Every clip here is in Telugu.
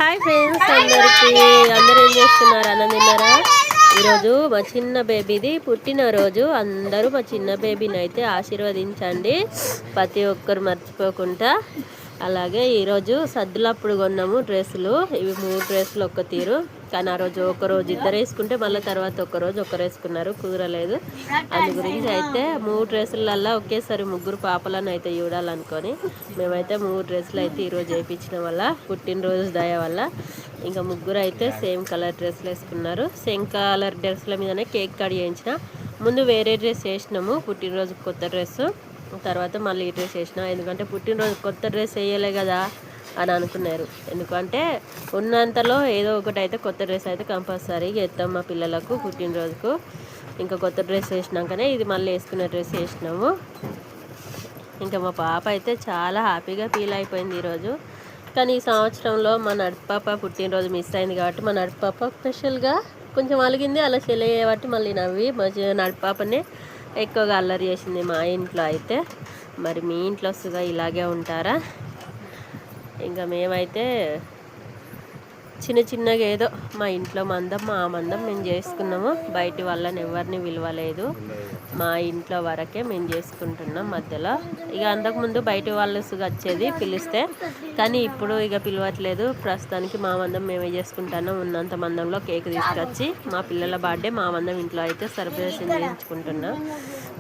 హాయ్ ఫ్రెండ్స్, అందరూ ఏం చేస్తున్నారు? అన్నం తిన్నారా? ఈరోజు మా చిన్న బేబీది పుట్టినరోజు. అందరూ మా చిన్న బేబీని అయితే ఆశీర్వదించండి, ప్రతి ఒక్కరు మర్చిపోకుండా. అలాగే ఈరోజు సద్దులప్పుడు కొన్నాము డ్రెస్సులు. ఇవి 3 డ్రెస్సులు ఒక్క తీరు, కానీ ఆ రోజు ఒకరోజు ఇద్దరు వేసుకుంటే మళ్ళీ తర్వాత ఒకరోజు ఒకరు వేసుకున్నారు, కుదరలేదు. అందు గురించి అయితే 3 డ్రెస్సులల్లో ఒకేసారి 3 పాపలను అయితే చూడాలనుకొని మేమైతే 3 డ్రెస్సులు అయితే ఈరోజు వేయించిన వల్ల, పుట్టినరోజు దయ వల్ల ఇంకా 3 అయితే సేమ్ కలర్ డ్రెస్సులు వేసుకున్నారు. సేమ్ కలర్ డ్రెస్సుల మీదనే కేక్ కట్ చేయించిన. ముందు వేరే డ్రెస్ వేసినాము, పుట్టినరోజు కొత్త డ్రెస్సు. తర్వాత మళ్ళీ ఈ డ్రెస్ వేసిన, ఎందుకంటే పుట్టినరోజు కొత్త డ్రెస్ వేయలే కదా అని అనుకున్నారు. ఎందుకంటే ఉన్నంతలో ఏదో ఒకటి అయితే కొత్త డ్రెస్ అయితే కంపల్సరీగా వేస్తాం మా పిల్లలకు పుట్టినరోజుకు. ఇంకా కొత్త డ్రెస్ వేసినాకనే ఇది మళ్ళీ వేసుకునే డ్రెస్ వేసినాము. ఇంకా మా పాప అయితే చాలా హ్యాపీగా ఫీల్ అయిపోయింది ఈరోజు. కానీ ఈ సంవత్సరంలో మా నడుపు పాప పుట్టినరోజు మిస్ అయింది కాబట్టి మా నడుపు పాప స్పెషల్గా కొంచెం అలిగింది. అలా చెల్లబట్టి మళ్ళీ నవ్వి మా నడుపు పాపని ఎక్కువగా అల్లరి చేసింది మా ఇంట్లో అయితే. మరి మీ ఇంట్లో సుగా ఇలాగే ఉంటారా? ఇంకా మేమైతే చిన్న చిన్నగా ఏదో మా ఇంట్లో మందం మేము చేసుకున్నాము. బయటి వాళ్ళని ఎవరిని విలువలేదు, మా ఇంట్లో వరకే మేము చేసుకుంటున్నాం మధ్యలో. ఇక అంతకుముందు బయట వాళ్ళు వచ్చేది పిలిస్తే, కానీ ఇప్పుడు ఇక పిలవట్లేదు. ప్రస్తుతానికి మా మందం మేమే చేసుకుంటున్నాం. ఉన్నంత మందంలో కేక్ తీసుకొచ్చి మా పిల్లల బర్త్డే మా మందం ఇంట్లో అయితే సెలబ్రేషన్ చేయించుకుంటున్నాం.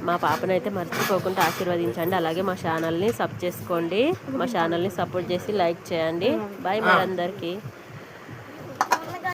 మా పాపనైతే మర్చిపోకుండా ఆశీర్వదించండి. అలాగే మా ఛానల్ని సబ్ చేసుకోండి, మా ఛానల్ని సపోర్ట్ చేసి లైక్ చేయండి. బాయ్ మరి అందరికీ.